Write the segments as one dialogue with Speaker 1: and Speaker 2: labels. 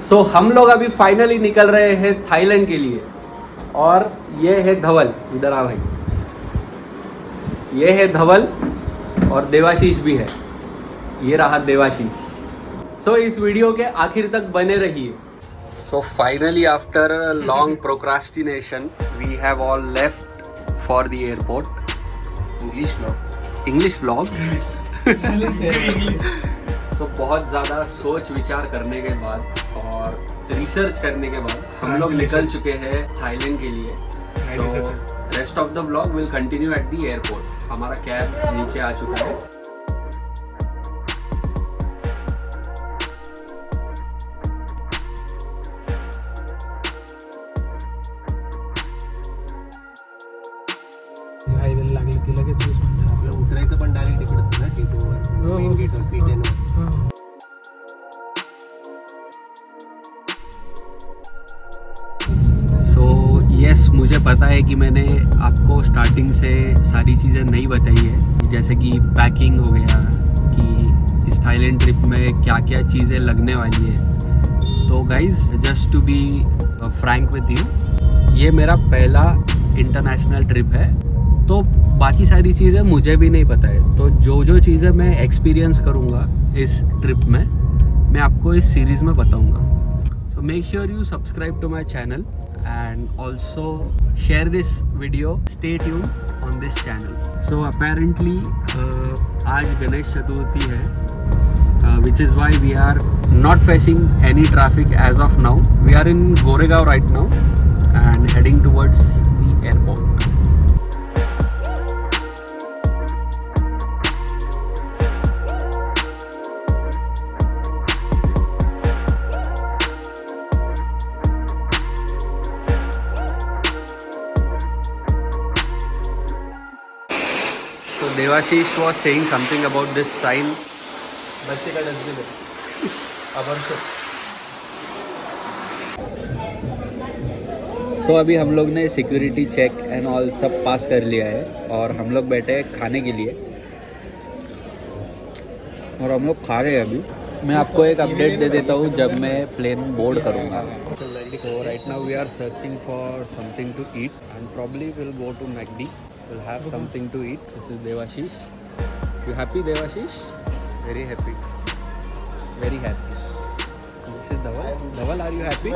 Speaker 1: सो हम लोग अभी फाइनली निकल रहे हैं थाईलैंड के लिए। और ये है धवल, इधर आ भाई। ये है धवल और देवाशीष भी है। ये रहा देवाशीष। सो इस वीडियो के आखिर तक बने रहिए। So finally after long procrastination we have all left for the airport. English vlog so बहुत ज़्यादा सोच विचार करने के बाद और रिसर्च करने के बाद हम लोग निकल चुके हैं थाईलैंड के लिए। So rest of the vlog will continue at the airport. हमारा कैब नीचे आ चुका है।
Speaker 2: हायवेला लागले की लगेच 20 मिनिटं
Speaker 3: आपलं उतरायचं पण डायरेक्ट इकडचं ना T2 वर मेन गेटवर P10 वर.
Speaker 1: सो यस, मुझे पता है कि मैंने आपको स्टार्टिंग से सारी चीज़ें नहीं बताई है, जैसे कि पैकिंग हो गया कि इस थाईलैंड ट्रिप में क्या क्या चीज़ें लगने वाली है। तो guys just to be frank with you, ये मेरा पहला इंटरनेशनल ट्रिप है, तो बाकी सारी चीज़ें मुझे भी नहीं पता है। तो जो जो चीज़ें मैं एक्सपीरियंस करूँगा इस ट्रिप में, मैं आपको इस सीरीज़ में बताऊँगा। So make sure you subscribe to my channel and also share this video. Stay tuned on this channel. So apparently आज गणेश चतुर्थी है, which is why we are not facing any traffic as of now. We are in Goregaon right now and heading towards the airport. So Devashish was saying something about this sign.
Speaker 2: बच्चे का dustbin है अवर्ष।
Speaker 1: सो अभी हम लोग ने security check and all सब पास कर लिया है और हम लोग बैठे हैं खाने के लिए और हम लोग खा रहे हैं अभी। मैं आपको एक अपडेट दे देता हूँ जब मैं प्लेन बोर्ड करूँगा। So right now we are searching for something to eat and probably will go to McD. We'll have something to eat. This is Devashish. You happy, Devashish?
Speaker 3: Very happy.
Speaker 1: Very happy. This is Dhaval. Dhaval, are you happy?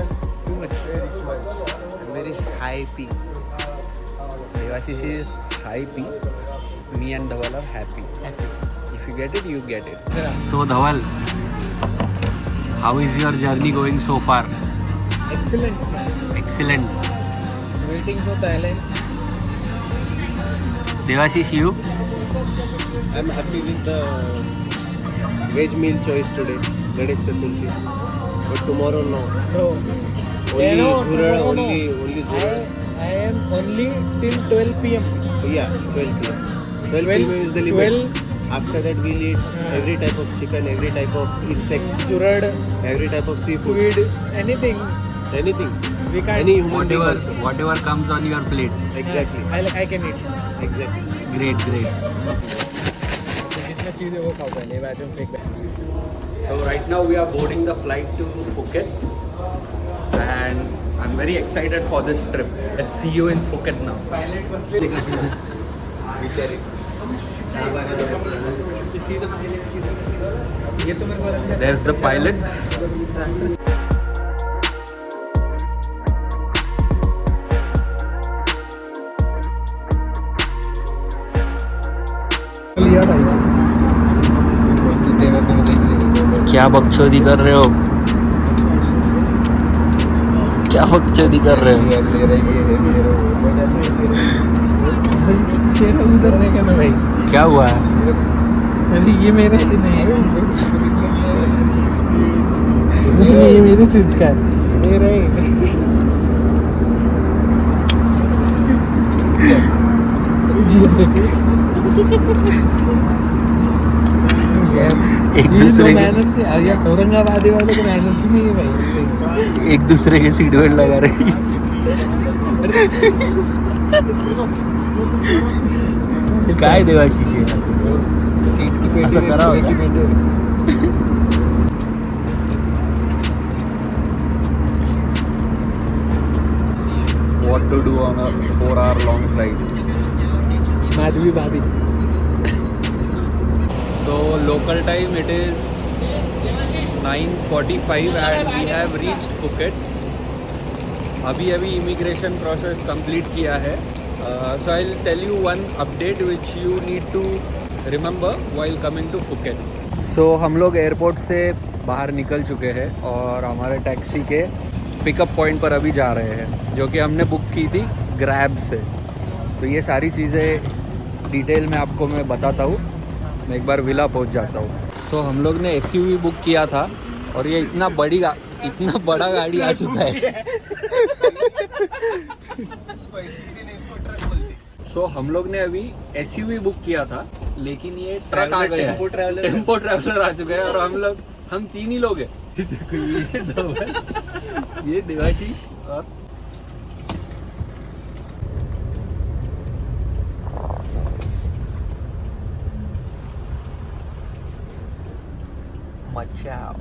Speaker 3: Too much. Very small. I'm very happy.
Speaker 1: Devashish is happy. Me and Dhaval are happy. If you get it, you get it. So Dhaval, how is your journey going so far?
Speaker 2: Excellent.
Speaker 1: Excellent.
Speaker 2: Waiting for Thailand.
Speaker 1: Devashish, you?
Speaker 3: I'm happy with the veg meal choice today, Ganesh Chaturthi. But tomorrow no.
Speaker 2: No.
Speaker 3: Only Zura, only Zura.
Speaker 2: I am only till 12 p.m.
Speaker 3: Yeah, 12 p.m. 12 p.m. is the limit.
Speaker 2: 12
Speaker 3: After that we'll eat every type of chicken, every type of insect,
Speaker 2: Zurad,
Speaker 3: every type of seafood.
Speaker 2: squid, anything.
Speaker 3: Anything.
Speaker 2: We can't.
Speaker 3: Any human being also.
Speaker 1: Whatever comes on your plate.
Speaker 3: Exactly.
Speaker 2: I can eat.
Speaker 3: Exactly.
Speaker 1: Great, great.
Speaker 2: तो जितना चीज़ है वो खाओ पहले, बाद में फेंक दे।
Speaker 1: So right now we are boarding the flight to Phuket and I'm very excited for this trip. Let's see you in Phuket now.
Speaker 2: Pilot बसले
Speaker 3: बिचारे चहा बनायला
Speaker 2: सीधा पायलट सीधा। ये तो मेरे को लगता है
Speaker 1: There's the pilot.
Speaker 2: लिया भाई।
Speaker 3: तू तेरा तो देख ले
Speaker 1: क्या बकचोदी कर रहे हो? क्या बकचोदी कर रहे हो?
Speaker 3: यार ले रही है मेरा मजा ले
Speaker 2: तेरा उधर रहेगा ना भाई।
Speaker 1: क्या हुआ है?
Speaker 2: अरे ये मेरे ही नहीं है। नहीं ये मेरे ट्रिप का है।
Speaker 3: मेरा ही
Speaker 2: ये देख।
Speaker 1: एक दूसरे
Speaker 2: मैनर से यार औरंगाबादी वाले को मैनर से नहीं है भाई।
Speaker 1: एक दूसरे के सीट बेल्ट लगा रही। काय देवाशीष आहे असं?
Speaker 3: सीट की पेटी
Speaker 1: असं करा
Speaker 3: की
Speaker 1: होता.
Speaker 3: पेटी
Speaker 1: to do on a 4-hour long flight.
Speaker 2: Madhavi भाभी.
Speaker 1: So local time it is 9:45 and we have reached Phuket. अभी इमिग्रेशन प्रोसेस कंप्लीट किया है. So I'll tell you one update which you need to remember while coming to Phuket. So हम लोग airport से बाहर निकल चुके हैं और हमारे टैक्सी के पिकअप पॉइंट पर अभी जा रहे हैं, जो कि हमने बुक की थी ग्रैब से. तो ये सारी चीज़ें डिटेल में आपको मैं बताता हूँ. मैं एक बार विला पहुँच जाता हूँ. तो हम लोग ने SUV बुक किया था और ये इतना बड़ा गाड़ी आ चुका है. सो हम लोग ने अभी SUV बुक किया था, लेकिन ये ट्रक आ गया है. टेम्पो ट्रैवलर आ चुका है और हम 3 ही लोग हैं. देखो ये दो है, ये देवाशीष और मचाओ.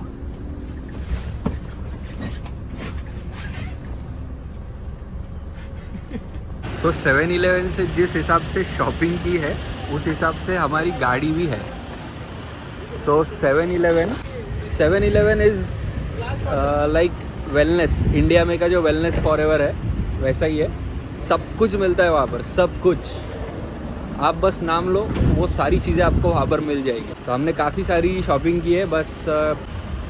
Speaker 1: सो 7-Eleven से जिस हिसाब से शॉपिंग की है उस हिसाब से हमारी गाड़ी भी है. सो 7-Eleven is like wellness. India में का जो वेलनेस फॉरएवर है वैसा ही है. सब कुछ मिलता है वहाँ पर, सब कुछ. आप बस नाम लो, वो सारी चीज़ें आपको वहाँ पर मिल जाएगी. तो हमने काफ़ी सारी शॉपिंग की है. बस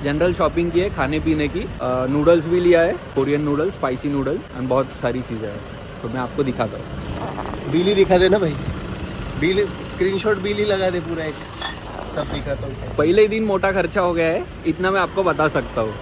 Speaker 1: जनरल शॉपिंग की है खाने पीने की. नूडल्स भी लिया है, Korean noodles, spicy noodles and बहुत सारी चीज़ें हैं. तो मैं आपको दिखाता हूँ.
Speaker 3: बिल ही दिखा देना भाई. बिल स्क्रीनशॉट बिल ही लगा दे पूरा एक. सब दिखाता हूँ.
Speaker 1: पहले ही दिन मोटा खर्चा हो गया है, इतना मैं आपको बता सकता हूँ.